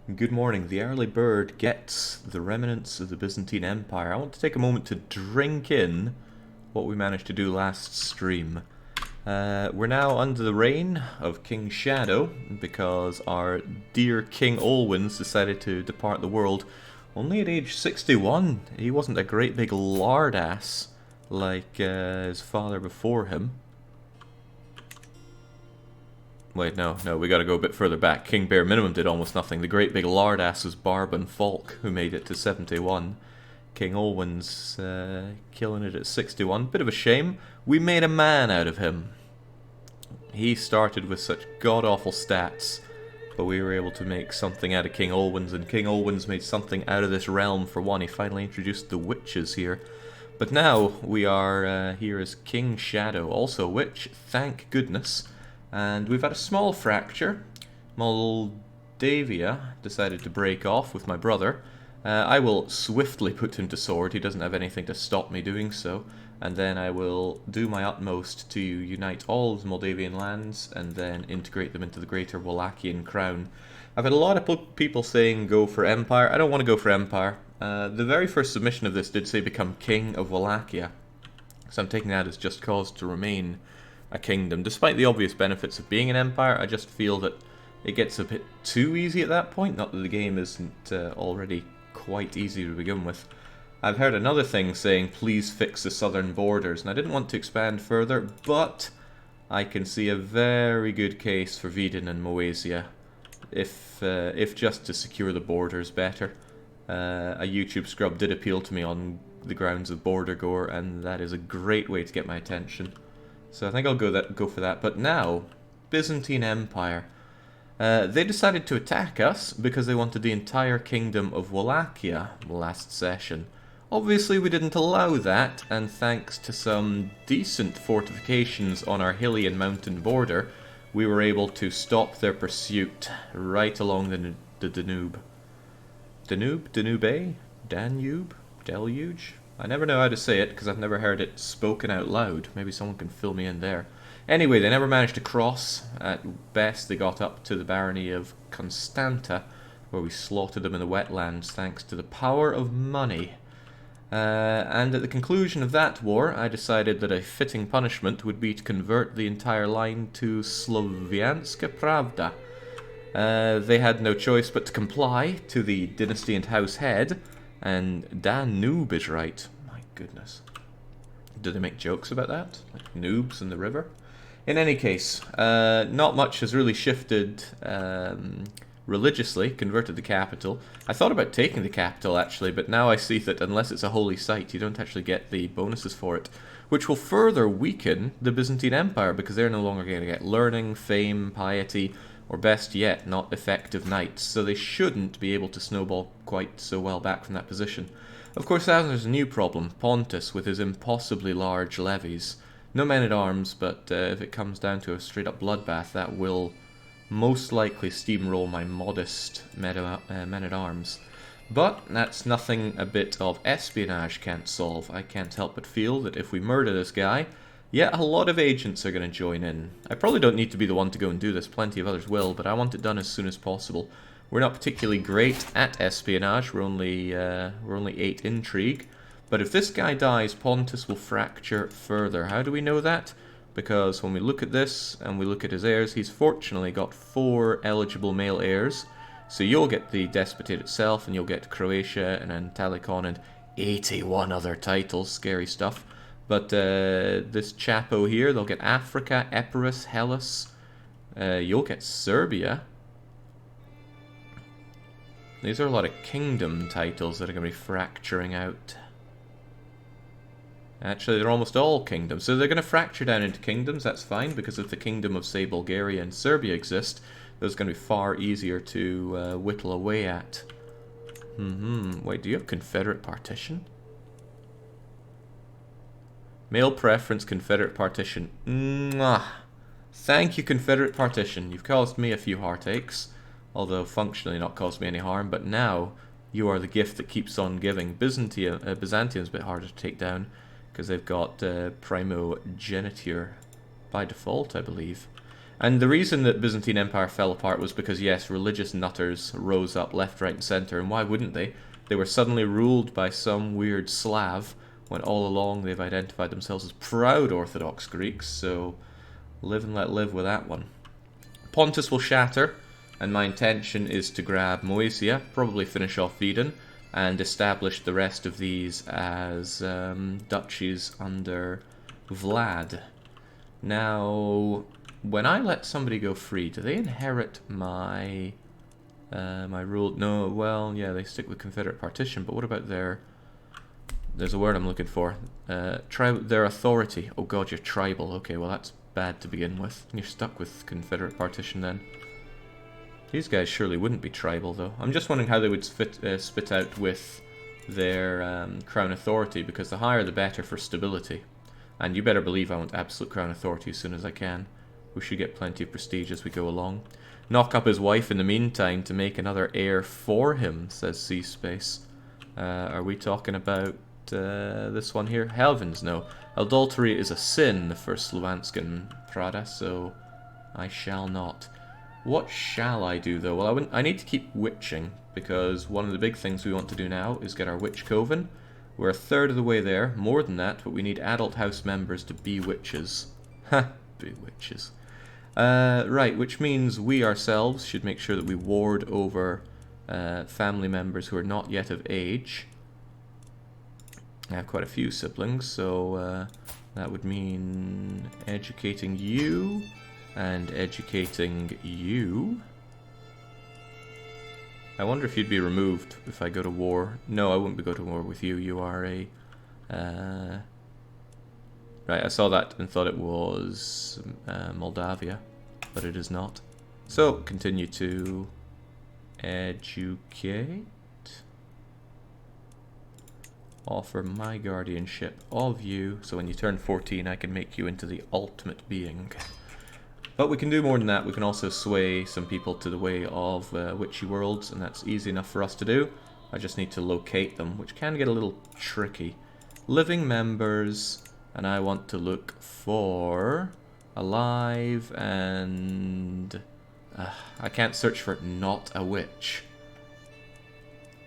Good morning. The early bird gets the remnants of the Byzantine Empire. I want to take a moment to drink in what we managed to do last stream. We're now under the reign of King Shadow because our dear King Olwyn's decided to depart the world only at age 61. He wasn't a great big lard ass like his father before him. Wait, no, we gotta go a bit further back. King Bare Minimum did almost nothing. The great big lard ass was Barban Falk, who made it to 71. King Olwyn's killing it at 61. Bit of a shame. We made a man out of him. He started with such god-awful stats, but we were able to make something out of King Olwyn's, and King Olwyn's made something out of this realm for one. He finally introduced the witches here. But now we are here as King Shadow, also a witch, thank goodness. And we've had a small fracture. Moldavia decided to break off with my brother. I will swiftly put him to sword. He doesn't have anything to stop me doing so. And then I will do my utmost to unite all of the Moldavian lands and then integrate them into the greater Wallachian crown. I've had a lot of people saying go for Empire. I don't want to go for Empire. The very first submission of this did say become King of Wallachia. So I'm taking that as just cause to remain a kingdom. Despite the obvious benefits of being an empire, I just feel that it gets a bit too easy at that point. Not that the game isn't already quite easy to begin with. I've heard another thing saying, please fix the southern borders, and I didn't want to expand further, but I can see a very good case for Vidin and Moesia, if just to secure the borders better. A YouTube scrub did appeal to me on the grounds of border gore, and that is a great way to get my attention. So I think I'll go for that. But now, Byzantine Empire. They decided to attack us because they wanted the entire kingdom of Wallachia last session. Obviously we didn't allow that, and thanks to some decent fortifications on our hilly and mountain border, we were able to stop their pursuit right along the Danube. Danube? Deluge? I never know how to say it because I've never heard it spoken out loud. Maybe someone can fill me in there. Anyway, they never managed to cross. At best, they got up to the barony of Constanta, where we slaughtered them in the wetlands thanks to the power of money. And at the conclusion of that war, I decided that a fitting punishment would be to convert the entire line to Slovianska Pravda. They had no choice but to comply to the dynasty and house head, and Danube is right. My goodness. Do they make jokes about that? Like noobs in the river? In any case, not much has really shifted religiously. Converted the capital. I thought about taking the capital actually, but now I see that unless it's a holy site, you don't actually get the bonuses for it, which will further weaken the Byzantine Empire because they're no longer going to get learning, fame, piety, or best yet, not effective knights, so they shouldn't be able to snowball quite so well back from that position. Of course, there's a new problem, Pontus with his impossibly large levies. No men-at-arms, but if it comes down to a straight-up bloodbath, that will most likely steamroll my modest men-at-arms. But that's nothing a bit of espionage can't solve. I can't help but feel that if we murder this guy, yeah, a lot of agents are going to join in. I probably don't need to be the one to go and do this, plenty of others will, but I want it done as soon as possible. We're not particularly great at espionage, we're only 8 intrigue, but if this guy dies, Pontus will fracture further. How do we know that? Because when we look at this, and we look at his heirs, he's fortunately got 4 eligible male heirs, so you'll get the Despotate itself, and you'll get Croatia, and Antalicon, and 81 other titles, scary stuff. But this chapo here, they'll get Africa, Epirus, Hellas. You'll get Serbia. These are a lot of kingdom titles that are going to be fracturing out. Actually, they're almost all kingdoms. So they're going to fracture down into kingdoms, that's fine, because if the kingdom of, say, Bulgaria and Serbia exist, those are going to be far easier to whittle away at. Wait, do you have Confederate partition? Male preference, Confederate partition. Mwah. Thank you, Confederate partition. You've caused me a few heartaches, although functionally not caused me any harm, but now you are the gift that keeps on giving. Byzantium's a bit harder to take down, because they've got primogeniture by default, I believe. And the reason that Byzantine Empire fell apart was because, yes, religious nutters rose up left, right, and centre, and why wouldn't they? They were suddenly ruled by some weird Slav, when all along they've identified themselves as proud Orthodox Greeks, so live and let live with that one. Pontus will shatter, and my intention is to grab Moesia, probably finish off Vidin, and establish the rest of these as duchies under Vlad. Now, when I let somebody go free, do they inherit my my rule? No, well, yeah, they stick with Confederate partition, but what about their... There's a word I'm looking for. Their authority. Oh god, you're tribal. Okay, well that's bad to begin with. You're stuck with Confederate partition then. These guys surely wouldn't be tribal, though. I'm just wondering how they would spit out with their crown authority, because the higher the better for stability. And you better believe I want absolute crown authority as soon as I can. We should get plenty of prestige as we go along. Knock up his wife in the meantime to make another heir for him, says C-Space. Are we talking about this one here? Heavens, no. Adultery is a sin for Sluanskan Prada, so I shall not. What shall I do, though? Well, I need to keep witching, because one of the big things we want to do now is get our witch coven. We're a third of the way there, more than that, but we need adult house members to be witches. Ha, be witches. Right, which means we ourselves should make sure that we ward over family members who are not yet of age. I have quite a few siblings, so that would mean educating you and educating you. I wonder if you'd be removed if I go to war. No, I wouldn't go to war with you. You are a... Right, I saw that and thought it was Moldavia, but it is not. So, continue to educate. Offer my guardianship of you, so when you turn 14 I can make you into the ultimate being. But we can do more than that. We can also sway some people to the way of witchy worlds, and that's easy enough for us to do. I just need to locate them, which can get a little tricky. Living members, and I want to look for alive and... I can't search for not a witch.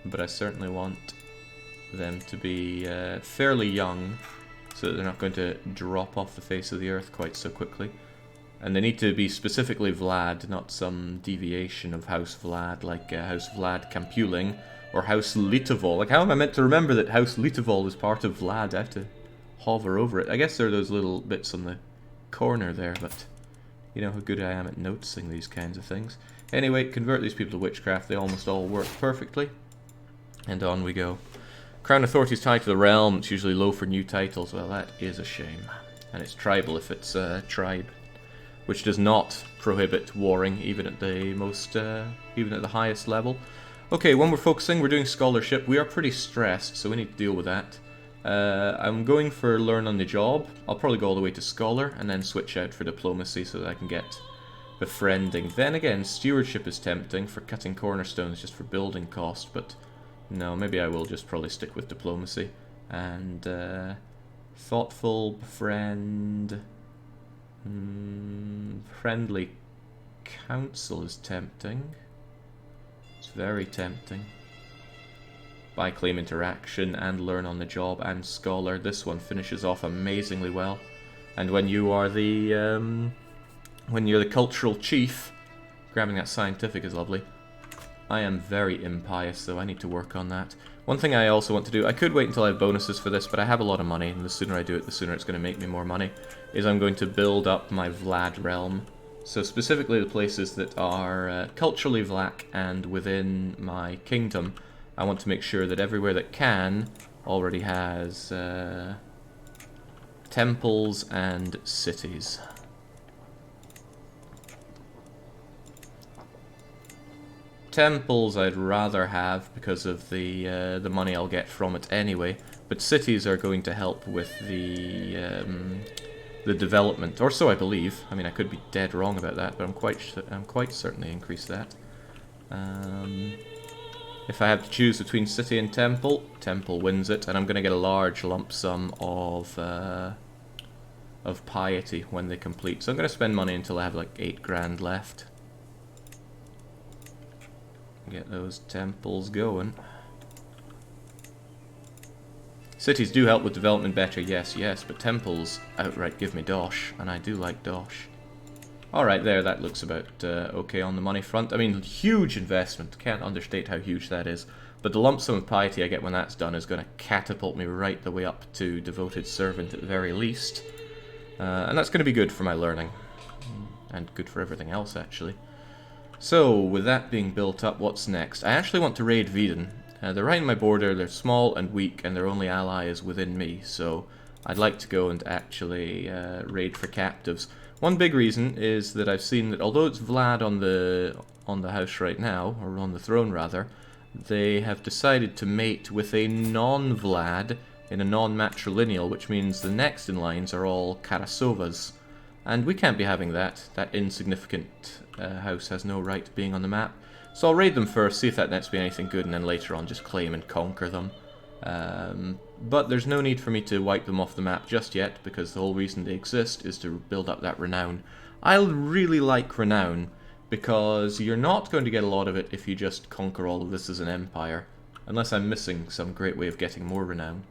But I certainly want them to be fairly young, so that they're not going to drop off the face of the earth quite so quickly. And they need to be specifically Vlad, not some deviation of House Vlad, like House Vlad Campuling, or House Litevol. Like, how am I meant to remember that House Litevol is part of Vlad? I have to hover over it. I guess there are those little bits on the corner there, but you know how good I am at noticing these kinds of things. Anyway, convert these people to witchcraft. They almost all work perfectly. And on we go. Crown authority is tied to the realm. It's usually low for new titles. Well, that is a shame. And it's tribal if it's tribe, which does not prohibit warring, even at the even at the highest level. Okay, when we're focusing, we're doing scholarship. We are pretty stressed, so we need to deal with that. I'm going for learn on the job. I'll probably go all the way to scholar, and then switch out for diplomacy so that I can get befriending. Then again, stewardship is tempting for cutting cornerstones just for building cost, but no, maybe I will just probably stick with diplomacy. And thoughtful, befriend... friendly counsel is tempting. It's very tempting. Buy claim interaction and learn on the job and scholar. This one finishes off amazingly well. And when you are the when you're the cultural chief, grabbing that scientific is lovely. I am very impious though. I need to work on that. One thing I also want to do, I could wait until I have bonuses for this, but I have a lot of money, and the sooner I do it, the sooner it's going to make me more money, is I'm going to build up my Vlad realm. So specifically the places that are culturally Vlach and within my kingdom, I want to make sure that everywhere that can already has temples and cities. Temples I'd rather have because of the money I'll get from it anyway, but cities are going to help with the development, or so I believe. I mean, I could be dead wrong about that, but I'm quite certain they increase that. If I have to choose between city and temple, temple wins it, and I'm going to get a large lump sum of of piety when they complete. So I'm going to spend money until I have like 8 grand left. Get those temples going. Cities do help with development better, yes, but temples outright give me dosh, and I do like dosh. Alright, there, that looks about okay on the money front. I mean, huge investment, can't understate how huge that is. But the lump sum of piety I get when that's done is going to catapult me right the way up to devoted servant at the very least. And that's going to be good for my learning. And good for everything else, actually. So, with that being built up, what's next? I actually want to raid Veden. They're right in my border, they're small and weak, and their only ally is within me, so I'd like to go and actually raid for captives. One big reason is that I've seen that although it's Vlad on the house right now, or on the throne rather, they have decided to mate with a non-Vlad in a non-matrilineal, which means the next in lines are all Karasovas. And we can't be having that. That insignificant house has no right being on the map. So I'll raid them first, see if that nets me anything good, and then later on just claim and conquer them. But there's no need for me to wipe them off the map just yet, because the whole reason they exist is to build up that renown. I really like renown, because you're not going to get a lot of it if you just conquer all of this as an empire, unless I'm missing some great way of getting more renown.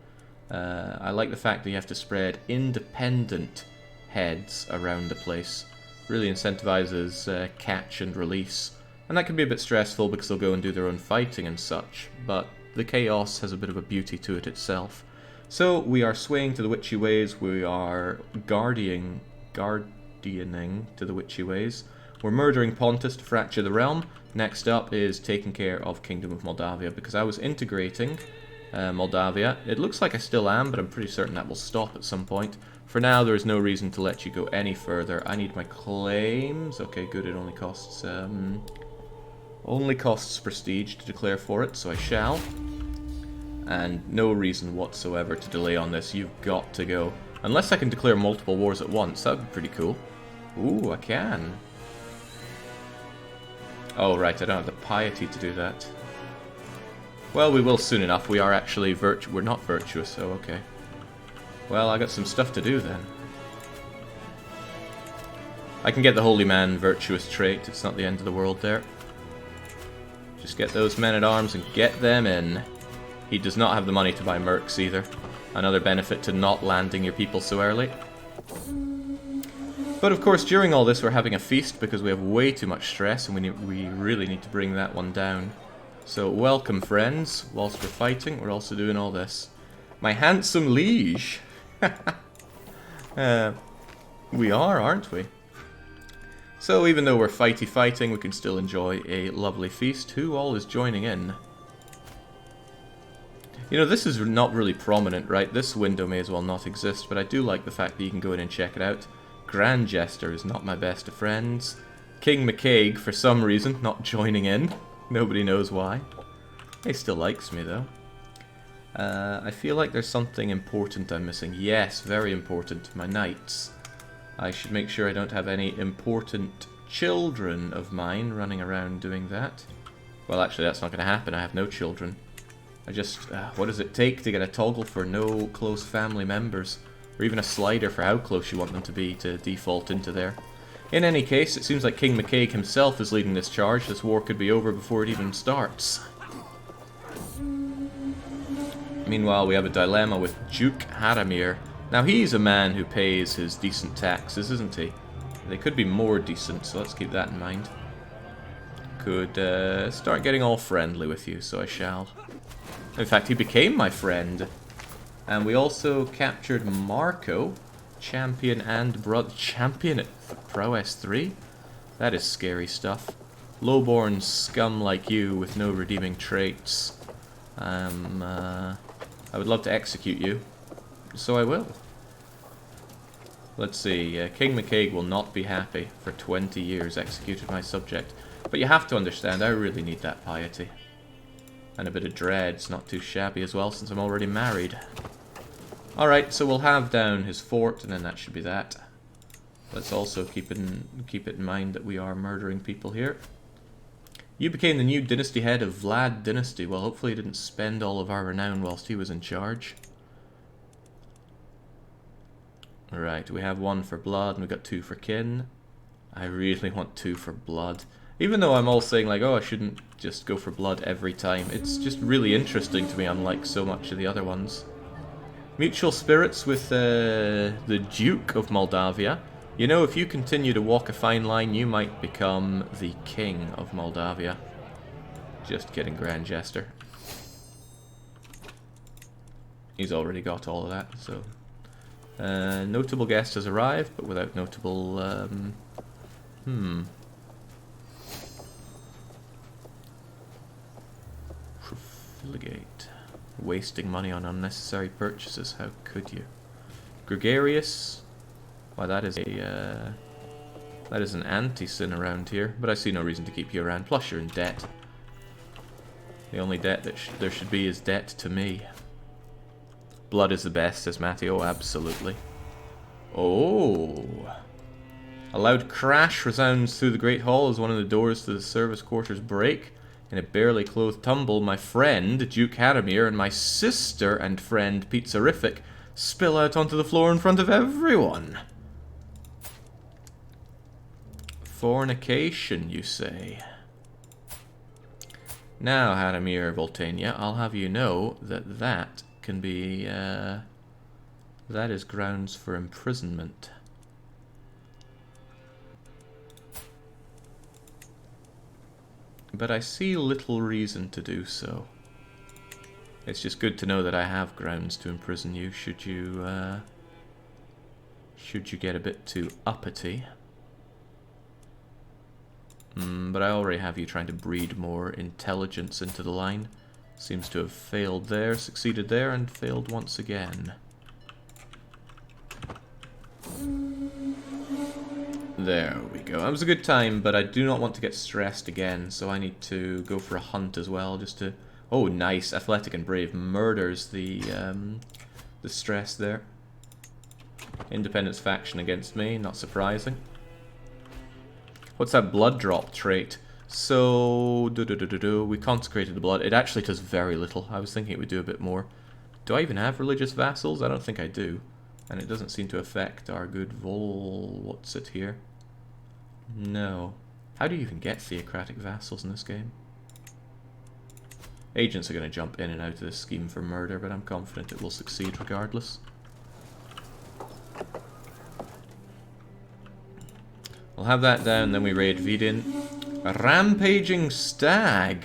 I like the fact that you have to spread independent heads around the place. Really incentivizes catch and release. And that can be a bit stressful because they'll go and do their own fighting and such, but the chaos has a bit of a beauty to it itself. So we are swaying to the witchy ways, we are guardianing to the witchy ways. We're murdering Pontus to fracture the realm. Next up is taking care of Kingdom of Moldavia, because I was integrating Moldavia. It looks like I still am, but I'm pretty certain that will stop at some point. For now, there is no reason to let you go any further. I need my claims. Okay, good, it only costs prestige to declare for it, so I shall. And no reason whatsoever to delay on this. You've got to go. Unless I can declare multiple wars at once, that would be pretty cool. Ooh, I can. Oh, right, I don't have the piety to do that. Well, we will soon enough. We are actually we're not virtuous, so okay. Well, I got some stuff to do then. I can get the Holy Man virtuous trait. It's not the end of the world there. Just get those men-at-arms and get them in. He does not have the money to buy mercs either. Another benefit to not landing your people so early. But of course, during all this, we're having a feast because we have way too much stress, and we really need to bring that one down. So, welcome, friends. Whilst we're fighting, we're also doing all this. My handsome liege! We are, aren't we? So, even though we're fighting, we can still enjoy a lovely feast. Who all is joining in? You know, this is not really prominent, right? This window may as well not exist, but I do like the fact that you can go in and check it out. Grand Jester is not my best of friends. King McCaig, for some reason, not joining in. Nobody knows why. He still likes me, though. I feel like there's something important I'm missing. Yes, very important. My knights. I should make sure I don't have any important children of mine running around doing that. Well, actually, that's not going to happen. I have no children. I just... what does it take to get a toggle for no close family members? Or even a slider for how close you want them to be to default into there. In any case, it seems like King McCaig himself is leading this charge. This war could be over before it even starts. Meanwhile, we have a dilemma with Duke Haramir. Now, he's a man who pays his decent taxes, isn't he? They could be more decent, so let's keep that in mind. Could start getting all friendly with you, so I shall. In fact, he became my friend. And we also captured Marco, champion and champion at Prowess 3? That is scary stuff. Lowborn scum like you with no redeeming traits. I would love to execute you, so I will. Let's see, King McCaig will not be happy. For 20 years executed my subject. But you have to understand, I really need that piety. And a bit of dread's not too shabby as well, since I'm already married. Alright, so we'll have down his fort, and then that should be that. Let's also keep it in mind that we are murdering people here. You became the new dynasty head of Vlad Dynasty. Well, hopefully he didn't spend all of our renown whilst he was in charge. Right, we have 1 for blood and we got 2 for kin. I really want 2 for blood. Even though I'm all saying like, oh, I shouldn't just go for blood every time. It's just really interesting to me, unlike so much of the other ones. Mutual spirits with the Duke of Moldavia. You know, if you continue to walk a fine line, you might become the King of Moldavia. Just kidding, Grand Jester. He's already got all of that, so... notable guest has arrived, but without notable... Profligate. Wasting money on unnecessary purchases, how could you? Gregarious. Why, that is a... that is an anti-sin around here, but I see no reason to keep you around, plus you're in debt. The only debt that there should be is debt to me. Blood is the best, says Matty. Oh, absolutely. Oh. A loud crash resounds through the Great Hall as one of the doors to the service quarters break. In a barely clothed tumble, my friend, Duke Hadamir, and my sister and friend, Pizzarific, spill out onto the floor in front of everyone. Fornication, you say? Now, Hadamir Voltania, I'll have you know that that can be, that is grounds for imprisonment. But I see little reason to do so. It's just good to know that I have grounds to imprison you should you get a bit too uppity. But I already have you trying to breed more intelligence into the line. Seems to have failed there, succeeded there, and failed once again. There we go. That was a good time, but I do not want to get stressed again, so I need to go for a hunt as well, just to... Oh, nice. Athletic and Brave murders the stress there. Independence faction against me, not surprising. What's that blood drop trait? So, we consecrated the blood. It actually does very little. I was thinking it would do a bit more. Do I even have religious vassals? I don't think I do. And it doesn't seem to affect our good what's it here? No. How do you even get theocratic vassals in this game? Agents are going to jump in and out of this scheme for murder, but I'm confident it will succeed regardless. We'll have that down, then we raid Vidin. A rampaging stag.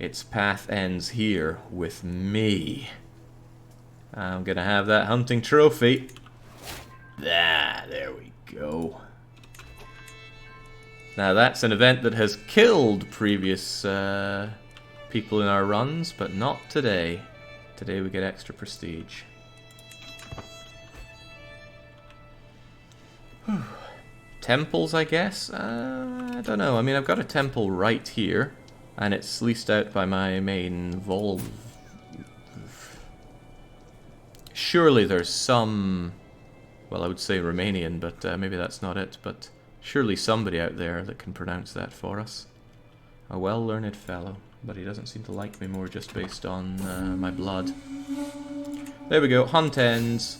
Its path ends here with me. I'm gonna have that hunting trophy. Ah, there we go. Now that's an event that has killed previous people in our runs, but not today. Today we get extra prestige. Temples, I guess? I don't know. I mean, I've got a temple right here, and it's leased out by my main Volv. Surely there's some, well, I would say Romanian, but maybe that's not it, but surely somebody out there that can pronounce that for us. A well-learned fellow, but he doesn't seem to like me more just based on my blood. There we go, hunt ends.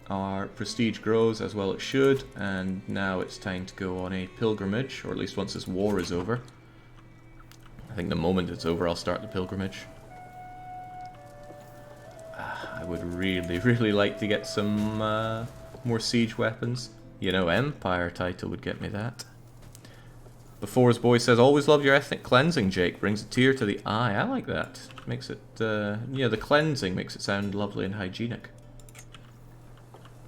Our prestige grows as well it should, and now it's time to go on a pilgrimage, or at least once this war is over. I think the moment it's over I'll start the pilgrimage. I would really, really like to get some more siege weapons. You know, Empire title would get me that. Before's boy says, always love your ethnic cleansing, Jake. Brings a tear to the eye. I like that. Makes it, yeah, the cleansing makes it sound lovely and hygienic.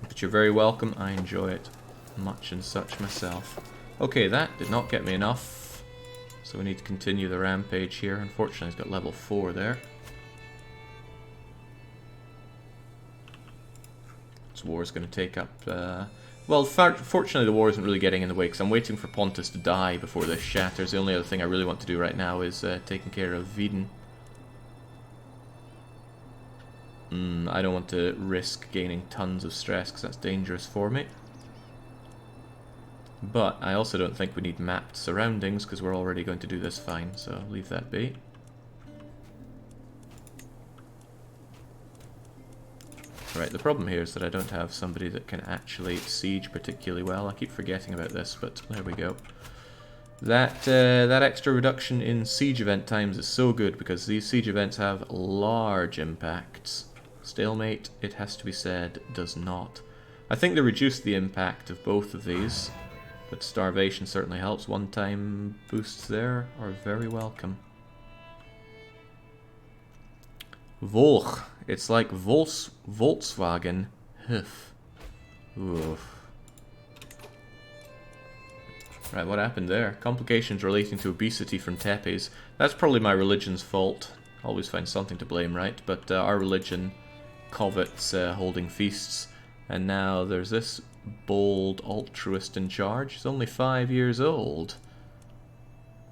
But you're very welcome. I enjoy it much and such myself. Okay, that did not get me enough. So we need to continue the rampage here. Unfortunately, he's got level 4 there. This war is going to take up... well, fortunately the war isn't really getting in the way, because I'm waiting for Pontus to die before this shatters. The only other thing I really want to do right now is taking care of Vidin. I don't want to risk gaining tons of stress, because that's dangerous for me. But I also don't think we need mapped surroundings, because we're already going to do this fine, so leave that be. Right, the problem here is that I don't have somebody that can actually siege particularly well. I keep forgetting about this, but there we go. That extra reduction in siege event times is so good because these siege events have large impacts. Stalemate, it has to be said, does not. I think they reduced the impact of both of these, but starvation certainly helps. One-time boosts there are very welcome. Volch, it's like Volkswagen. Huff. Oof. Right, what happened there? Complications relating to obesity from Tepes. That's probably my religion's fault. Always find something to blame, right? But our religion covets holding feasts. And now there's this bold altruist in charge. He's only 5 years old.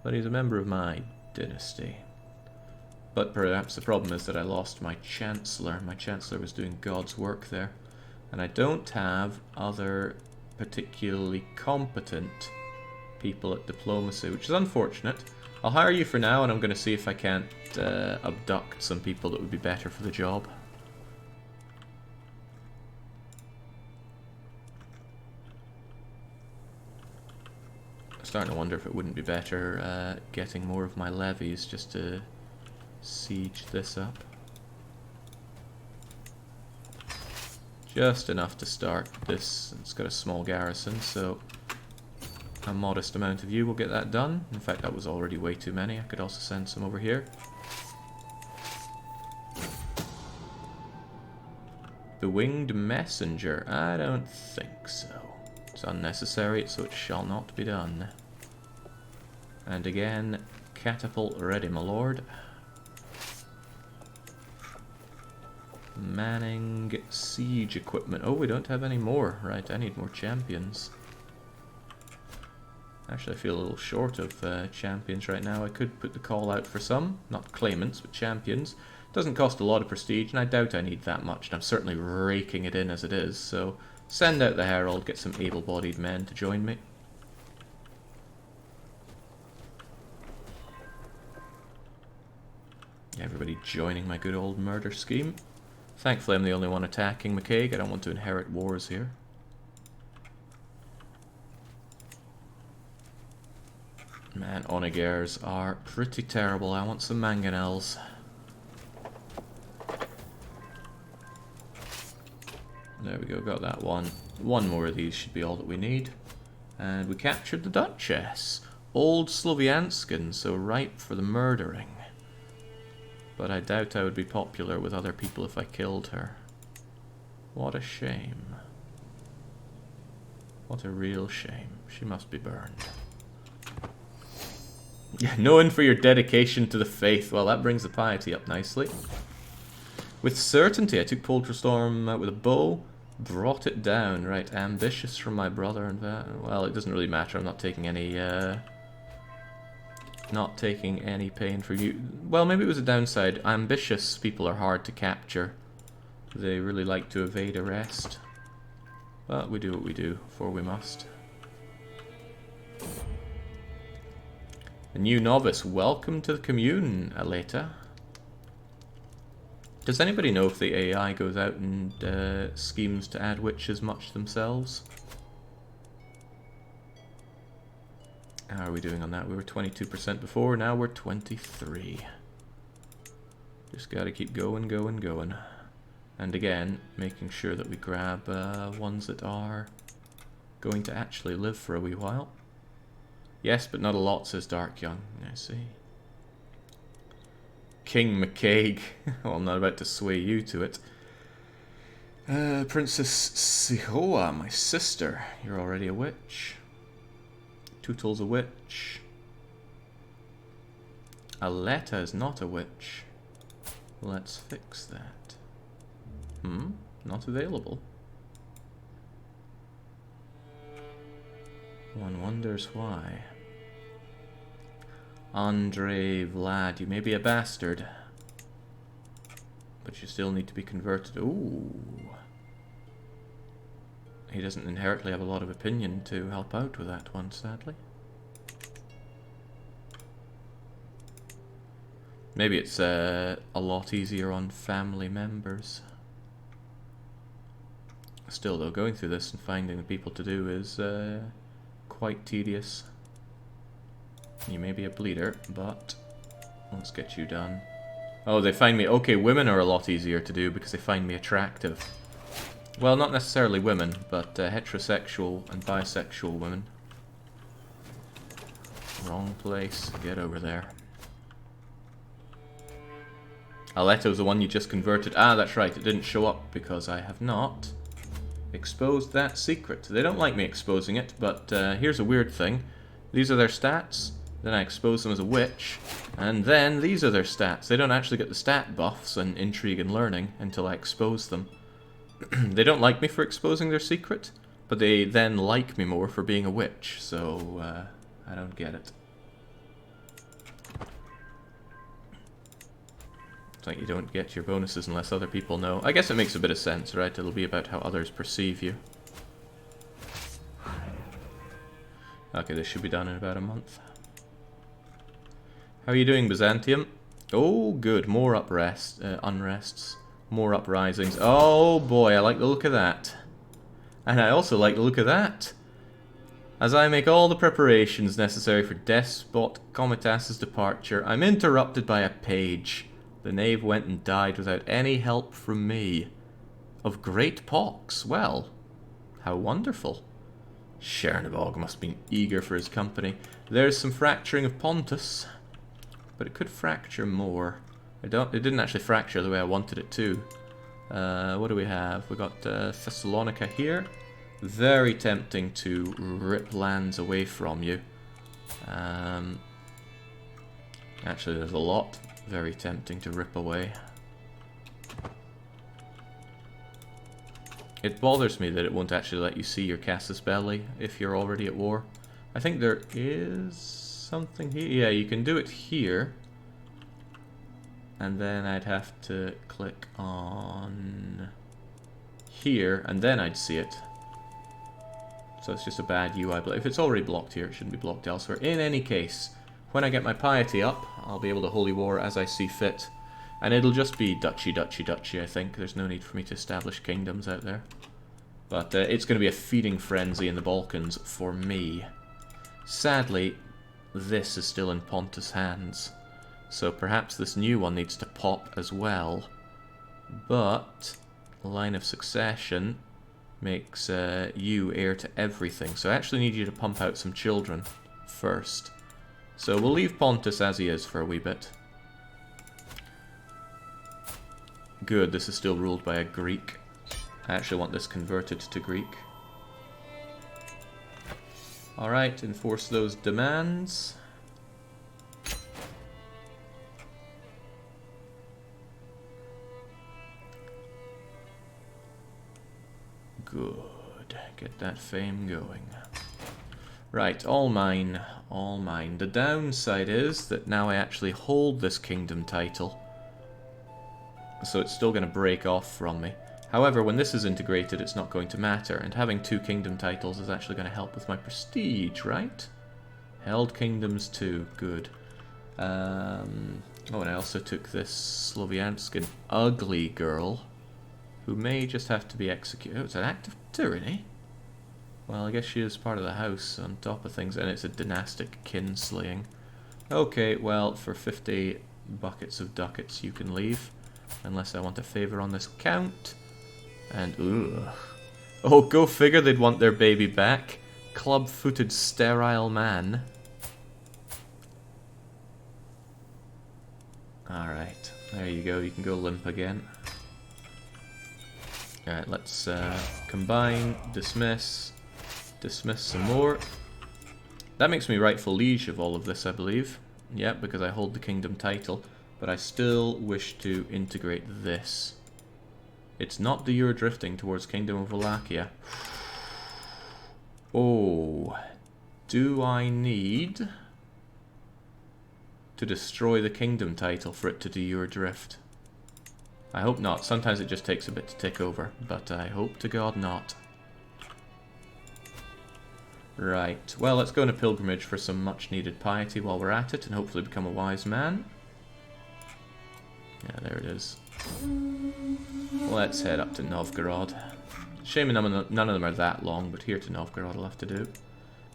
But he's a member of my dynasty. But perhaps the problem is that I lost my Chancellor. My Chancellor was doing God's work there. And I don't have other particularly competent people at diplomacy, which is unfortunate. I'll hire you for now, and I'm going to see if I can't abduct some people that would be better for the job. I'm starting to wonder if it wouldn't be better getting more of my levies just to siege this up. Just enough to start this. It's got a small garrison, so a modest amount of you will get that done. In fact, that was already way too many. I could also send some over here. The Winged Messenger. I don't think so. It's unnecessary, so it shall not be done. And again, catapult ready, my lord. Manning siege equipment. Oh, we don't have any more. Right, I need more champions. Actually, I feel a little short of champions right now. I could put the call out for some. Not claimants, but champions. Doesn't cost a lot of prestige, and I doubt I need that much. And I'm certainly raking it in as it is. So, send out the herald, get some able-bodied men to join me. Everybody joining my good old murder scheme. Thankfully, I'm the only one attacking McCaig. I don't want to inherit wars here. Man, Onagers are pretty terrible. I want some mangonels. There we go, got that one. One more of these should be all that we need. And we captured the Duchess. Old Slovianskan, so ripe for the murdering. But I doubt I would be popular with other people if I killed her. What a shame. What a real shame. She must be burned. Yeah, known for your dedication to the faith. Well, that brings the piety up nicely. With certainty, I took Polterstorm with a bow, brought it down. Right, ambitious from my brother and that. Well, it doesn't really matter. I'm not taking any pain for you. Well, maybe it was a downside. Ambitious people are hard to capture. They really like to evade arrest. But we do what we do, for we must. A new novice, welcome to the commune, Aleta. Does anybody know if the AI goes out and schemes to add witches much themselves? How are we doing on that? We were 22% before, now we're 23. Just gotta keep going, going, going. And again, making sure that we grab ones that are going to actually live for a wee while. Yes, but not a lot, says Dark Young. I see. King McCaig. Well, I'm not about to sway you to it. Princess Sihoa, my sister. You're already a witch. Tootle's a witch. Aleta is not a witch. Let's fix that. Not available. One wonders why. Andre Vlad, you may be a bastard, but you still need to be converted. Ooh. He doesn't inherently have a lot of opinion to help out with that one, sadly. Maybe it's a lot easier on family members. Still though, going through this and finding the people to do is quite tedious. You may be a bleeder, but let's get you done. Oh, they find me... Okay, women are a lot easier to do because they find me attractive. Well, not necessarily women, but heterosexual and bisexual women. Wrong place. Get over there. Aletto's the one you just converted. Ah, that's right. It didn't show up because I have not exposed that secret. They don't like me exposing it, but here's a weird thing. These are their stats. Then I expose them as a witch. And then these are their stats. They don't actually get the stat buffs and intrigue and learning until I expose them. They don't like me for exposing their secret, but they then like me more for being a witch, so I don't get it. It's like you don't get your bonuses unless other people know. I guess it makes a bit of sense, right? It'll be about how others perceive you. Okay, this should be done in about a month. How are you doing, Byzantium? Oh, good. More unrests. More uprisings. Oh boy, I like the look of that. And I also like the look of that. As I make all the preparations necessary for Despot Comitas's departure, I'm interrupted by a page. The knave went and died without any help from me. Of great pox. Well, how wonderful. Chernabog must have been eager for his company. There's some fracturing of Pontus, but it could fracture more. It didn't actually fracture the way I wanted it to. What do we have? We got Thessalonica here. Very tempting to rip lands away from you. Actually, there's a lot very tempting to rip away. It bothers me that it won't actually let you see your casus belli if you're already at war. I think there is something here. Yeah, you can do it here. And then I'd have to click on here, and then I'd see it. So it's just a bad UI. But if it's already blocked here, it shouldn't be blocked elsewhere. In any case, when I get my piety up, I'll be able to holy war as I see fit. And it'll just be duchy, duchy, duchy, I think. There's no need for me to establish kingdoms out there. But it's going to be a feeding frenzy in the Balkans for me. Sadly, this is still in Pontus' hands. So perhaps this new one needs to pop as well. But line of succession makes you heir to everything. So I actually need you to pump out some children first. So we'll leave Pontus as he is for a wee bit. Good, this is still ruled by a Greek. I actually want this converted to Greek. Alright, enforce those demands. Good. Get that fame going. Right, all mine. All mine. The downside is that now I actually hold this kingdom title. So it's still going to break off from me. However, when this is integrated, it's not going to matter. And having 2 kingdom titles is actually going to help with my prestige, right? Held kingdoms too. Good. Oh, and I also took this Slovianskan ugly girl, who may just have to be executed. Oh, it's an act of tyranny? Well, I guess she is part of the house on top of things, and it's a dynastic kinslaying. Okay, well, for 50 buckets of ducats you can leave. Unless I want a favour on this count. And, ugh. Oh, go figure they'd want their baby back. Club-footed sterile man. Alright, there you go, you can go limp again. Alright, let's combine, dismiss some more. That makes me rightful liege of all of this, I believe. Yeah, because I hold the kingdom title. But I still wish to integrate this. It's not the Euro drifting towards Kingdom of Wallachia. Oh, do I need to destroy the kingdom title for it to do Euro drift? I hope not. Sometimes it just takes a bit to tick over, but I hope to God not. Right, well, let's go on a pilgrimage for some much needed piety while we're at it, and hopefully become a wise man. Yeah, there it is. Let's head up to Novgorod. Shame none of them are that long, but here to Novgorod will have to do.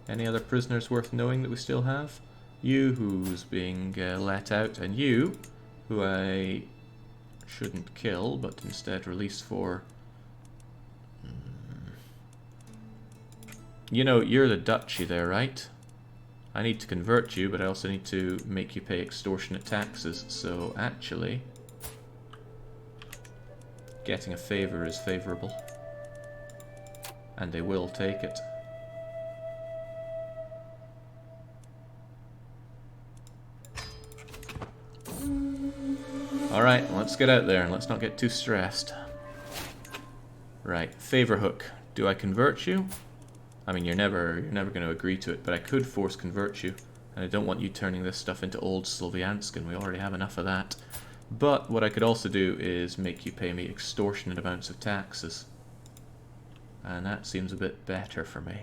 Any other prisoners worth knowing that we still have? You, who's being let out, and you, who I shouldn't kill, but instead release for... You know, you're the duchy there, right? I need to convert you, but I also need to make you pay extortionate taxes, so actually... getting a favor is favorable. And they will take it. Alright, let's get out there and let's not get too stressed. Right, favor hook. Do I convert you? I mean, you're never going to agree to it, but I could force convert you. And I don't want you turning this stuff into Old Slovianskan. We already have enough of that. But what I could also do is make you pay me extortionate amounts of taxes. And that seems a bit better for me.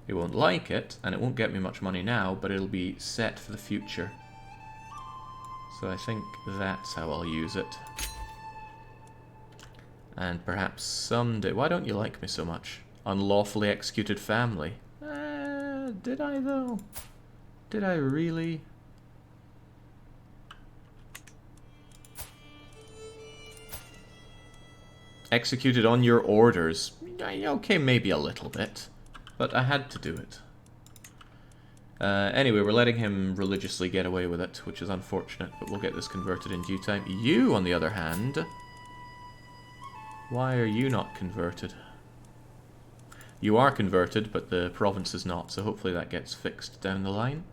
It won't like it, and it won't get me much money now, but it'll be set for the future. So I think that's how I'll use it. And perhaps someday... Why don't you like me so much? Unlawfully executed family. Did I though? Did I really? Executed on your orders. Okay, maybe a little bit. But I had to do it. Anyway, we're letting him religiously get away with it, which is unfortunate, but we'll get this converted in due time. You, on the other hand... Why are you not converted? You are converted, but the province is not, so hopefully that gets fixed down the line.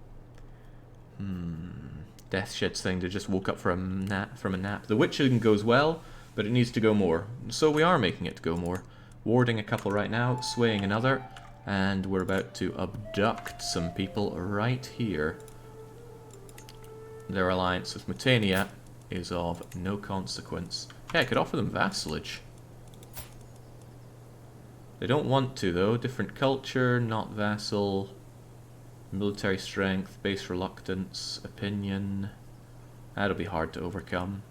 Deathshed's thing, they just woke up from a nap. The witching goes well, but it needs to go more. So we are making it go more. Warding a couple right now, swaying another, and we're about to abduct some people right here. Their alliance with Mutania is of no consequence. Yeah, I could offer them vassalage. They don't want to, though. Different culture, not vassal, military strength, base reluctance, opinion. That'll be hard to overcome.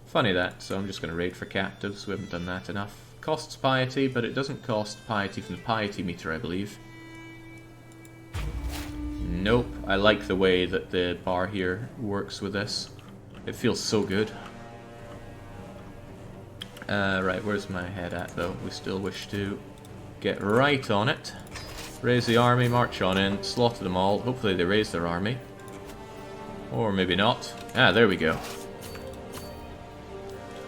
Funny that, so I'm just going to raid for captives. We haven't done that enough. Costs piety, but it doesn't cost piety from the piety meter, I believe. Nope. I like the way that the bar here works with this. It feels so good. Right, where's my head at, though? We still wish to get right on it. Raise the army, march on in, slaughter them all. Hopefully they raise their army. Or maybe not. Ah, there we go.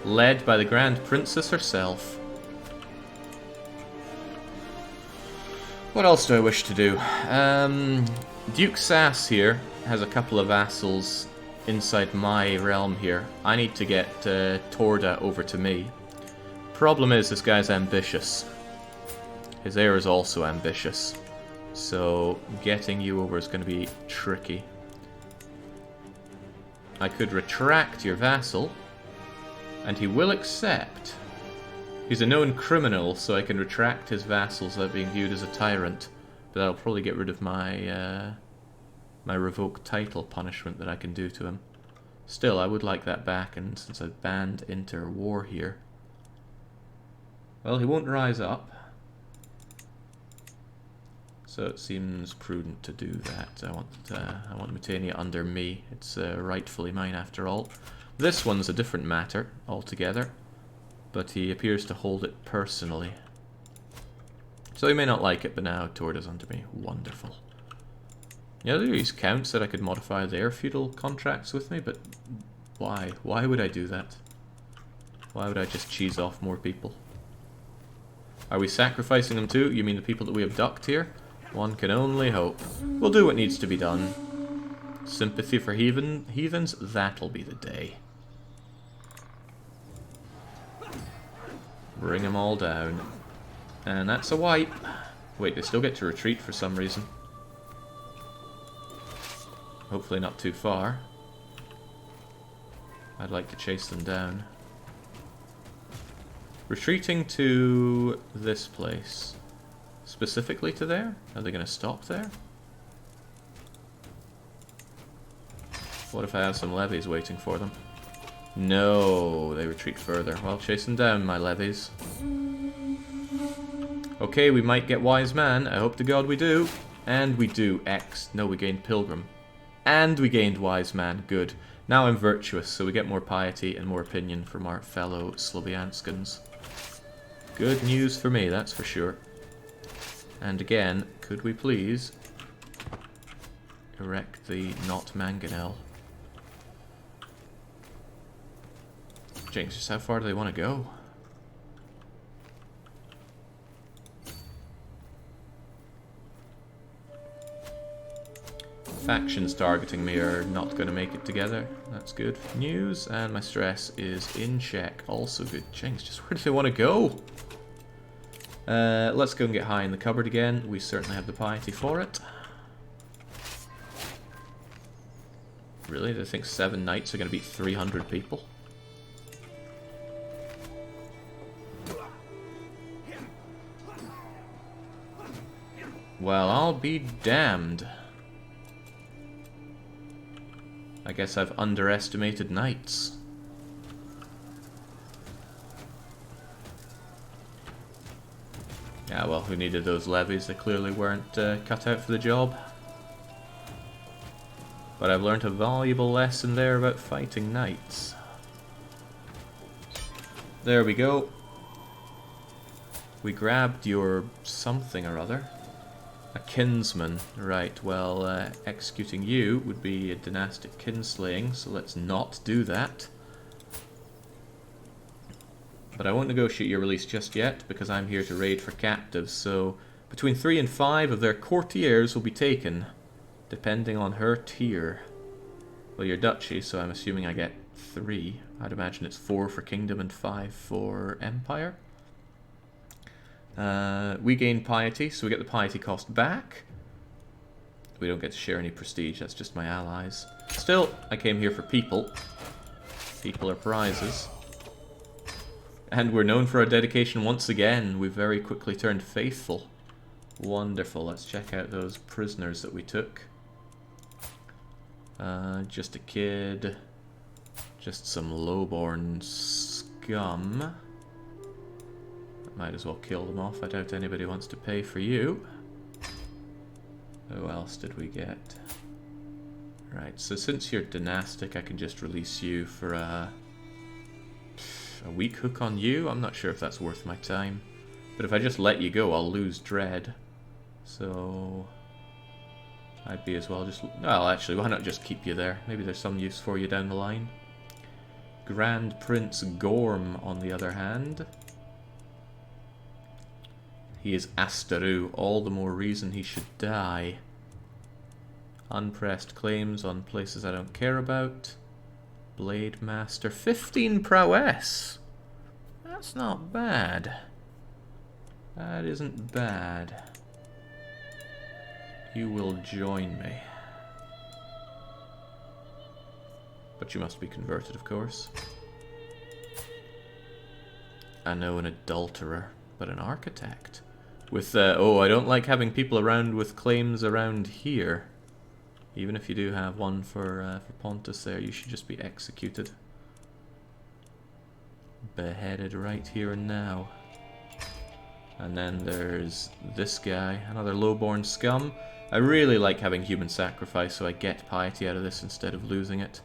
Led by the Grand Princess herself. What else do I wish to do? Duke Sass here has a couple of vassals inside my realm here. I need to get Torda over to me. Problem is, this guy's ambitious. His heir is also ambitious. So getting you over is going to be tricky. I could retract your vassal, and he will accept. He's a known criminal, so I can retract his vassals without being viewed as a tyrant. But that'll probably get rid of my my revoked title punishment that I can do to him. Still, I would like that back, and since I've banned inter-war here... Well, he won't rise up. So it seems prudent to do that. I want Mutania under me. It's rightfully mine after all. This one's a different matter altogether, but he appears to hold it personally. So he may not like it, but now Torda's under me. Wonderful. Yeah, these counts that I could modify their feudal contracts with me, but why? Why would I do that? Why would I just cheese off more people? Are we sacrificing them too? You mean the people that we abduct here? One can only hope. We'll do what needs to be done. Sympathy for heathens? That'll be the day. Bring them all down. And that's a wipe. Wait, they still get to retreat for some reason. Hopefully not too far. I'd like to chase them down. Retreating to this place. Specifically to there? Are they going to stop there? What if I have some levies waiting for them? No, they retreat further. Well, chase them down, my levies. Okay, we might get Wise Man. I hope to God we do. And we do. No, we gained Pilgrim. And we gained Wise Man. Good. Now I'm virtuous, so we get more piety and more opinion from our fellow Slovianskans. Good news for me, that's for sure. And again, could we please erect the not mangonel? Jinx, just how far do they want to go? Factions targeting me are not going to make it together. That's good news. And my stress is in check. Also good. Jinx, just where do they want to go? Let's go and get high in the cupboard again. We certainly have the piety for it. Really? They think 7 knights are going to beat 300 people? Well, I'll be damned. I guess I've underestimated knights. Yeah, well, who needed those levies? They clearly weren't cut out for the job. But I've learned a valuable lesson there about fighting knights. There we go. We grabbed your something or other. A kinsman. Right, well, executing you would be a dynastic kinslaying, so let's not do that. But I won't negotiate your release just yet, because I'm here to raid for captives, so between 3 and 5 of their courtiers will be taken, depending on her tier. Well, you're duchy, so I'm assuming I get 3. I'd imagine it's 4 for kingdom and 5 for empire. We gain piety, so we get the piety cost back. We don't get to share any prestige, that's just my allies. Still, I came here for people. People are prizes. And we're known for our dedication once again. We very quickly turned faithful. Wonderful, let's check out those prisoners that we took. Just a kid. Just some lowborn scum. Might as well kill them off. I doubt anybody wants to pay for you. Who else did we get? Right, so since you're dynastic, I can just release you for a weak hook on you. I'm not sure if that's worth my time. But if I just let you go, I'll lose dread. So I'd be as well just... Well, actually, why not just keep you there? Maybe there's some use for you down the line. Grand Prince Gorm, on the other hand. He is Astaru, all the more reason he should die. Unpressed claims on places I don't care about. Blade Master, 15 prowess. That's not bad. That isn't bad. You will join me. But you must be converted, of course. I know an adulterer, but an architect. With, oh, I don't like having people around with claims around here. Even if you do have one for Pontus there, you should just be executed. Beheaded right here and now. And then there's this guy, another lowborn scum. I really like having human sacrifice, so I get piety out of this instead of losing it.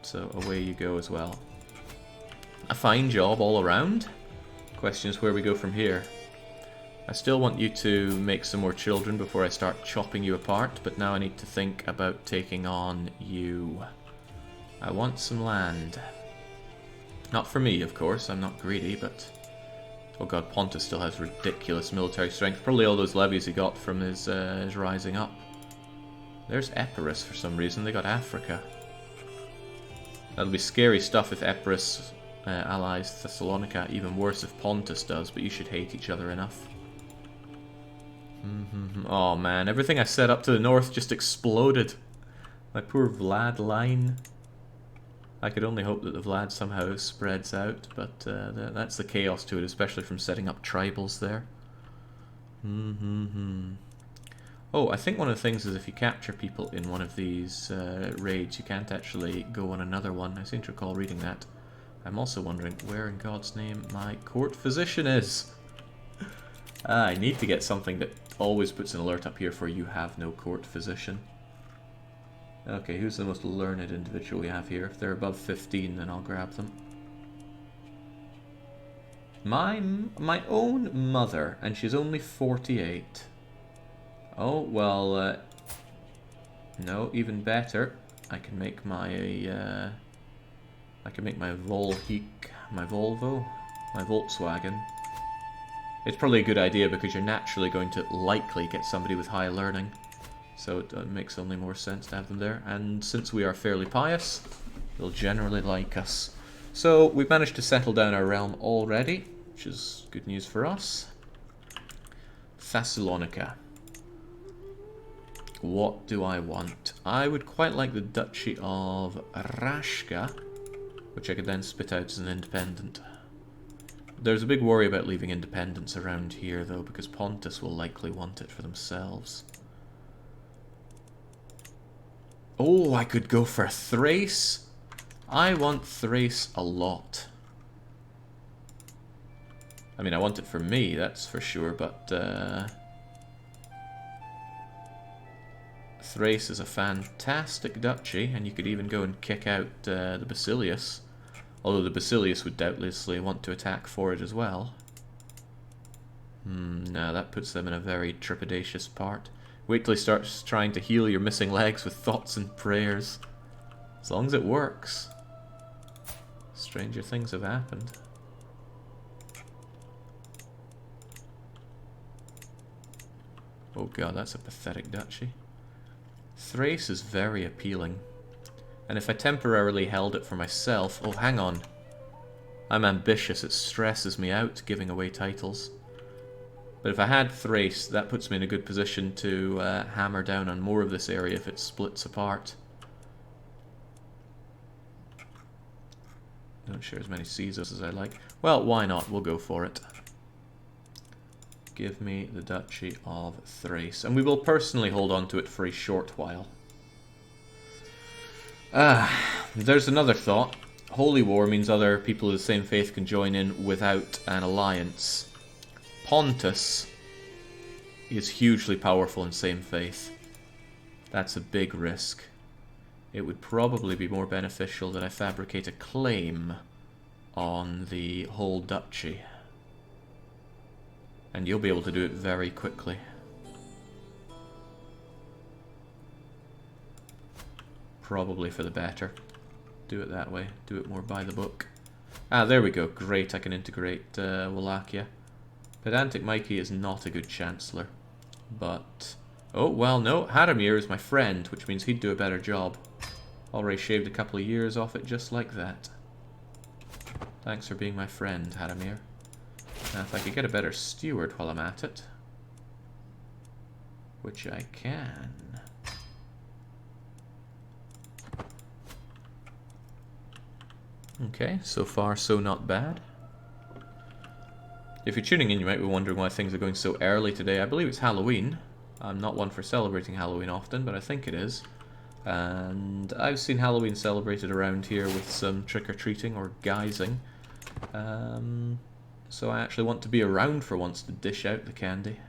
So away you go as well. A fine job all around. Question is where we go from here. I still want you to make some more children before I start chopping you apart, but now I need to think about taking on you. I want some land. Not for me, of course, I'm not greedy, but... Oh god, Pontus still has ridiculous military strength. Probably all those levies he got from his rising up. There's Epirus for some reason, they got Africa. That'll be scary stuff if Epirus allies Thessalonica, even worse if Pontus does, but you should hate each other enough. Oh man, everything I set up to the north just exploded. My poor Vlad line. I could only hope that the Vlad somehow spreads out, but that's the chaos to it, especially from setting up tribals there. Oh, I think one of the things is if you capture people in one of these raids, you can't actually go on another one. I seem to recall reading that. I'm also wondering where in God's name my court physician is. I need to get something that always puts an alert up here for you have no court physician. Okay, who's the most learned individual we have here? If they're above 15, then I'll grab them. My own mother, and she's only 48. Oh, well, no, even better. I can make my Volvo, my Volkswagen. It's probably a good idea because you're naturally going to likely get somebody with high learning. So it makes only more sense to have them there. And since we are fairly pious, they'll generally like us. So we've managed to settle down our realm already, which is good news for us. Thessalonica. What do I want? I would quite like the Duchy of Rashka, which I could then spit out as an independent. There's a big worry about leaving independence around here, though, because Pontus will likely want it for themselves. Oh, I could go for Thrace. I want Thrace a lot. I mean, I want it for me, that's for sure, but Thrace is a fantastic duchy, and you could even go and kick out the Basilius. Although the Basilius would doubtlessly want to attack for it as well. No, that puts them in a very trepidatious part. Wait till he starts trying to heal your missing legs with thoughts and prayers. As long as it works. Stranger things have happened. Oh god, that's a pathetic duchy. Thrace is very appealing. And if I temporarily held it for myself... Oh, hang on. I'm ambitious. It stresses me out giving away titles. But if I had Thrace, that puts me in a good position to hammer down on more of this area if it splits apart. Don't share as many Caesars as I like. Well, why not? We'll go for it. Give me the Duchy of Thrace. And we will personally hold on to it for a short while. There's another thought. Holy War means other people of the same faith can join in without an alliance. Pontus is hugely powerful in same faith. That's a big risk. It would probably be more beneficial that I fabricate a claim on the whole duchy. And you'll be able to do it very quickly. Probably for the better. Do it that way. Do it more by the book. Ah, there we go. Great, I can integrate Wallachia. Pedantic Mikey is not a good chancellor. But... oh, well, no. Hadamir is my friend, which means he'd do a better job. Already shaved a couple of years off it just like that. Thanks for being my friend, Hadamir. Now, if I could get a better steward while I'm at it. Which I can... Okay, so far so not bad. If you're tuning in, you might be wondering why things are going so early today. I believe it's Halloween. I'm not one for celebrating Halloween often, but I think it is. And I've seen Halloween celebrated around here with some trick-or-treating or guising. So I actually want to be around for once to dish out the candy.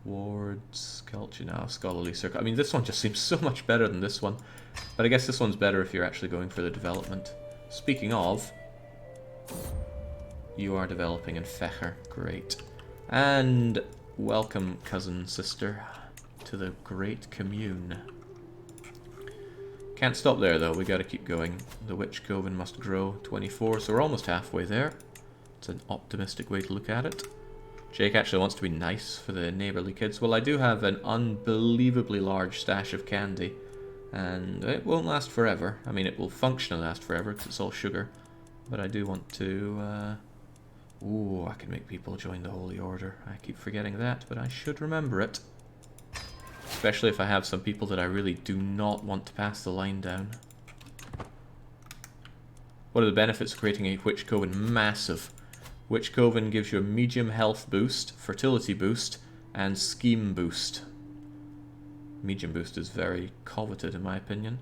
Wards, culture now, scholarly circle. I mean, this one just seems so much better than this one. But I guess this one's better if you're actually going for the development. Speaking of, you are developing in Fecher. Great. And welcome, cousin, sister, to the great commune. Can't stop there, though. We gotta keep going. The witch coven must grow. 24, so we're almost halfway there. It's an optimistic way to look at it. Jake actually wants to be nice for the neighbourly kids. Well, I do have an unbelievably large stash of candy. And it won't last forever. I mean, it will functionally last forever because it's all sugar. But I do want to... Ooh, I can make people join the Holy Order. I keep forgetting that, but I should remember it. Especially if I have some people that I really do not want to pass the line down. What are the benefits of creating a Witch Coven? Massive. Witch Coven gives you a medium health boost, fertility boost, and scheme boost. Medium boost is very coveted in my opinion.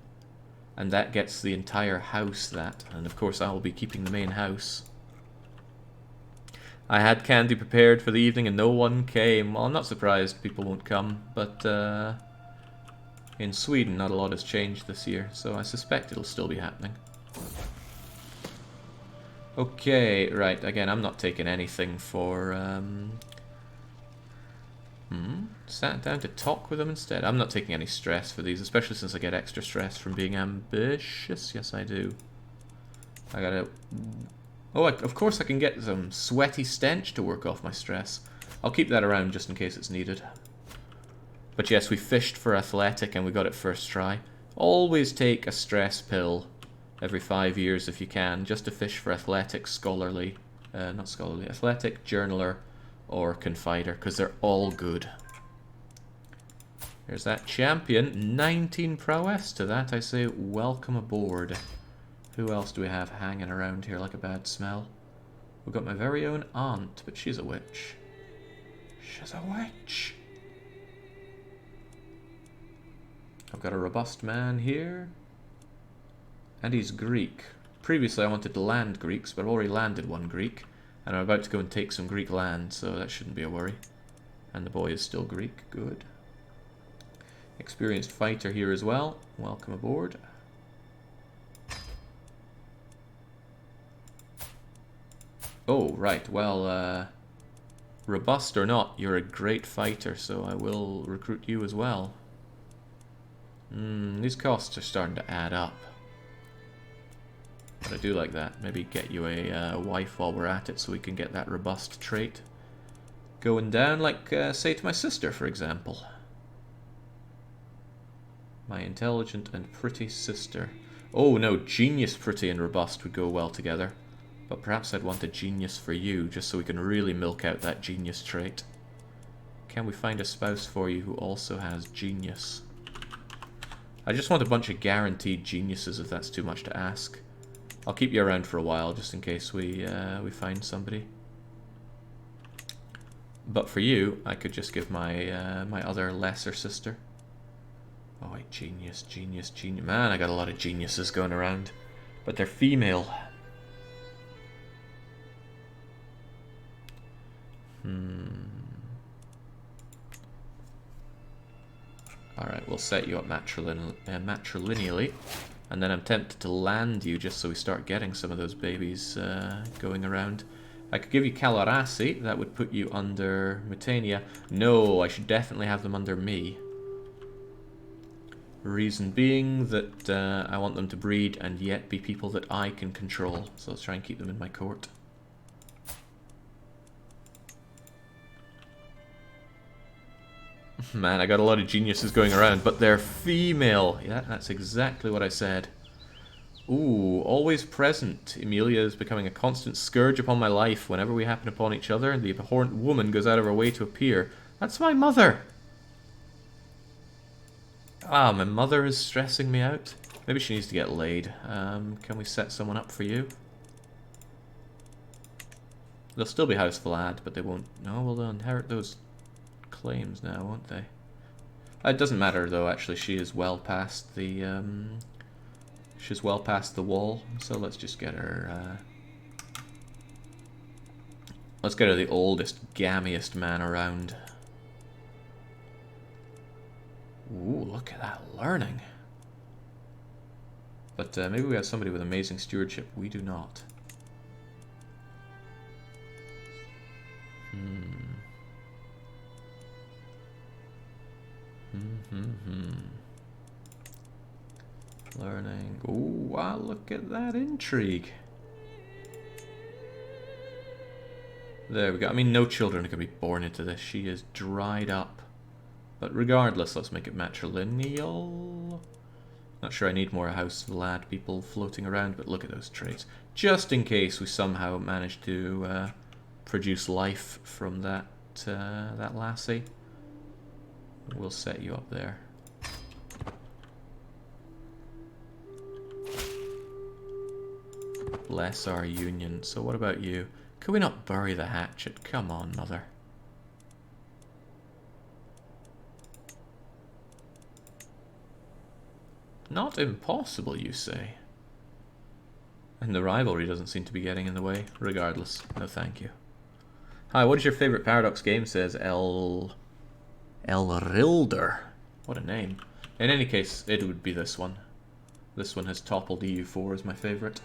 And that gets the entire house that. And of course I will be keeping the main house. I had candy prepared for the evening and no one came. Well, I'm not surprised people won't come. But in Sweden not a lot has changed this year. So I suspect it'll still be happening. Okay, right. Again, I'm not taking anything for... Sat down to talk with them instead. I'm not taking any stress for these, especially since I get extra stress from being ambitious. Yes, I do. I gotta... Oh, of course I can get some sweaty stench to work off my stress. I'll keep that around just in case it's needed. But yes, we fished for athletic and we got it first try. Always take a stress pill every 5 years if you can, just to fish for athletic, scholarly, not scholarly, athletic, journaler, or confider, because they're all good. There's that champion, 19 prowess. To that I say welcome aboard. Who else do we have hanging around here like a bad smell? We've got my very own aunt, but she's a witch. She's a witch. I've got a robust man here. And he's Greek. Previously I wanted to land Greeks, but I've already landed one Greek. And I'm about to go and take some Greek land, so that shouldn't be a worry. And the boy is still Greek. Good. Experienced fighter here as well. Welcome aboard. Oh, right. Well, robust or not, you're a great fighter, so I will recruit you as well. These costs are starting to add up. But I do like that. Maybe get you a wife while we're at it so we can get that robust trait going down, like, say, to my sister, for example. My intelligent and pretty sister. Oh, no, genius, pretty, and robust would go well together. But perhaps I'd want a genius for you, just so we can really milk out that genius trait. Can we find a spouse for you who also has genius? I just want a bunch of guaranteed geniuses, if that's too much to ask. I'll keep you around for a while, just in case we find somebody. But for you, I could just give my my other lesser sister. Oh wait, genius, genius, genius. Man, I got a lot of geniuses going around. But they're female. Alright, we'll set you up matrilineally. And then I'm tempted to land you just so we start getting some of those babies going around. I could give you Calarasi. That would put you under Mutania. No, I should definitely have them under me. Reason being that I want them to breed and yet be people that I can control. So let's try and keep them in my court. Man, I got a lot of geniuses going around, but they're female. Yeah, that's exactly what I said. Ooh, always present. Emilia is becoming a constant scourge upon my life. Whenever we happen upon each other, the abhorrent woman goes out of her way to appear. That's my mother! Ah, my mother is stressing me out. Maybe she needs to get laid. Can we set someone up for you? They'll still be houseful ad, but they won't... No, well, they'll inherit those claims now, won't they? It doesn't matter, though, actually. She is well past the... She's well past the wall, so let's just get her... Let's get her the oldest, gammiest man around. Ooh, look at that learning. But maybe we have somebody with amazing stewardship. We do not. Learning. Ooh, wow, look at that intrigue. There we go. I mean, no children are going to be born into this. She is dried up. But regardless, let's make it matrilineal. Not sure I need more House Lad people floating around, but look at those traits. Just in case we somehow manage to produce life from that that lassie. We'll set you up there. Bless our union. So what about you? Could we not bury the hatchet? Come on, mother. Not impossible, you say? And the rivalry doesn't seem to be getting in the way. Regardless, no thank you. Hi, what is your favorite Paradox game? Says Elrilder. What a name. In any case, it would be this one. This one has toppled EU4 as my favorite.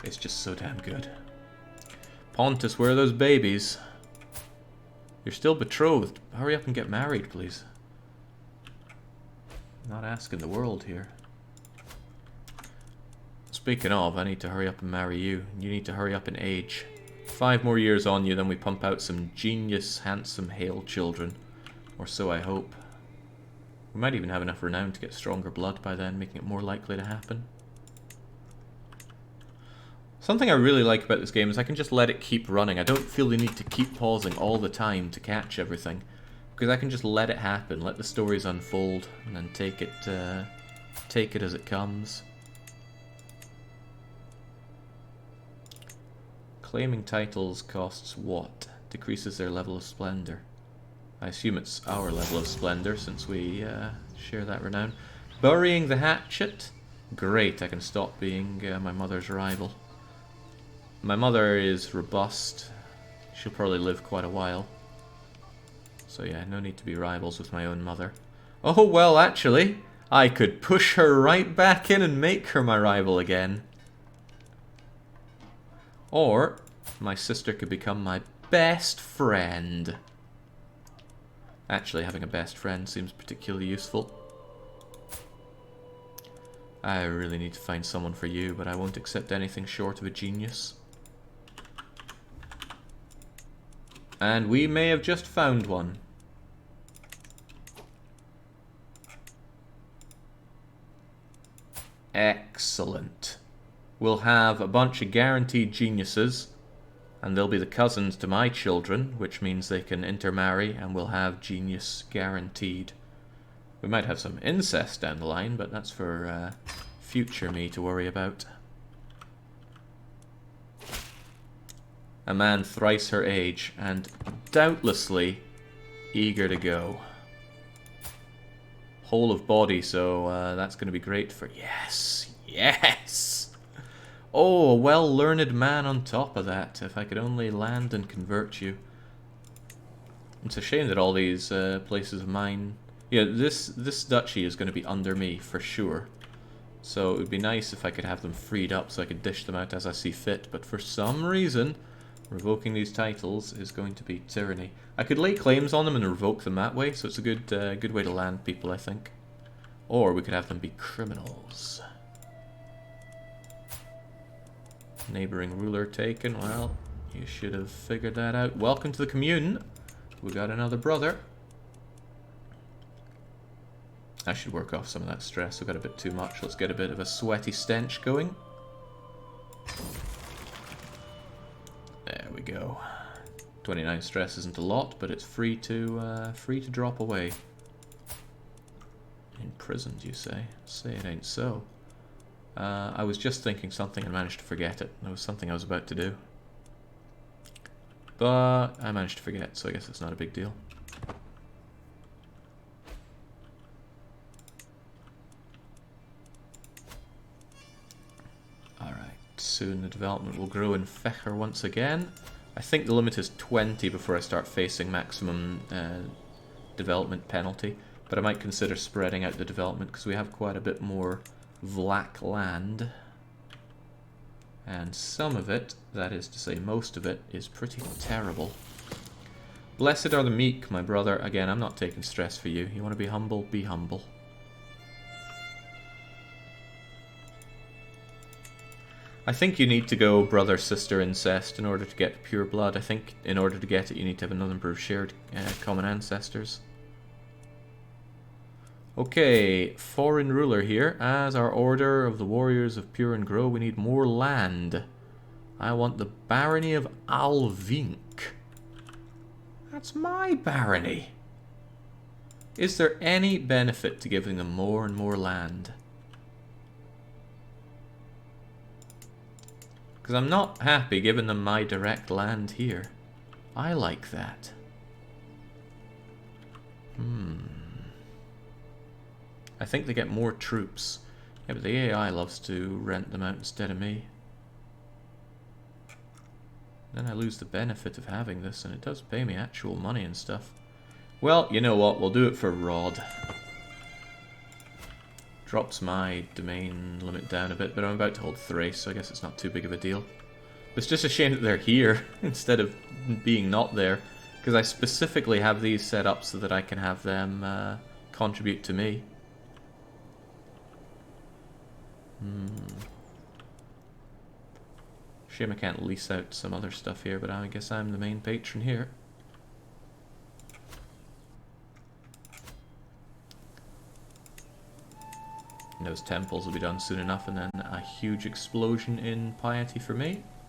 It's just so damn good. Pontus, where are those babies? You're still betrothed. Hurry up and get married, please. Not asking the world here. Speaking of, I need to hurry up and marry you. You need to hurry up in age. 5 more years on you, then we pump out some genius, handsome, hale children. Or so I hope. We might even have enough renown to get stronger blood by then, making it more likely to happen. Something I really like about this game is I can just let it keep running. I don't feel the need to keep pausing all the time to catch everything. Because I can just let it happen, let the stories unfold, and then take it as it comes. Claiming titles costs what? Decreases their level of splendor. I assume it's our level of splendor since we share that renown. Burying the hatchet? Great, I can stop being my mother's rival. My mother is robust. She'll probably live quite a while. So yeah, no need to be rivals with my own mother. Oh, well, actually, I could push her right back in and make her my rival again. Or, my sister could become my best friend. Actually, having a best friend seems particularly useful. I really need to find someone for you, but I won't accept anything short of a genius. And we may have just found one. Excellent. We'll have a bunch of guaranteed geniuses, and they'll be the cousins to my children, which means they can intermarry, and we'll have genius guaranteed. We might have some incest down the line, but that's for future me to worry about. A man thrice her age, and doubtlessly eager to go. Whole of body, so that's going to be great for... Yes! Yes! Oh, a well-learned man on top of that. If I could only land and convert you. It's a shame that all these places of mine... Yeah, this duchy is going to be under me, for sure. So it would be nice if I could have them freed up so I could dish them out as I see fit. But for some reason, revoking these titles is going to be tyranny. I could lay claims on them and revoke them that way, so it's a good way to land people, I think. Or we could have them be criminals. Neighboring ruler taken. Well, you should have figured that out. Welcome to the commune. We got another brother. I should work off some of that stress. I've got a bit too much. Let's get a bit of a sweaty stench going. There we go. 29 stress isn't a lot, but it's free to drop away. Imprisoned, you say? Say it ain't so. I was just thinking something and managed to forget it. There was something I was about to do. But I managed to forget, so I guess it's not a big deal. Alright, soon the development will grow in Fecher once again. I think the limit is 20 before I start facing maximum development penalty. But I might consider spreading out the development because we have quite a bit more Vlach land. And some of it, that is to say most of it, is pretty terrible. Blessed are the meek, my brother. Again, I'm not taking stress for you. You want to be humble? Be humble. I think you need to go brother-sister incest in order to get pure blood. I think in order to get it, you need to have a number of shared common ancestors. Okay, foreign ruler here. As our order of the warriors of Pure and Grow, we need more land. I want the barony of Alvink. That's my barony. Is there any benefit to giving them more and more land? Because I'm not happy giving them my direct land here. I like that. I think they get more troops. Yeah, but the AI loves to rent them out instead of me. Then I lose the benefit of having this, and it does pay me actual money and stuff. Well, you know what? We'll do it for Rod. Drops my domain limit down a bit, but I'm about to hold Thrace, so I guess it's not too big of a deal. It's just a shame that they're here instead of being not there, because I specifically have these set up so that I can have them contribute to me. Shame I can't lease out some other stuff here, but I guess I'm the main patron here. And those temples will be done soon enough, and then a huge explosion in piety for me.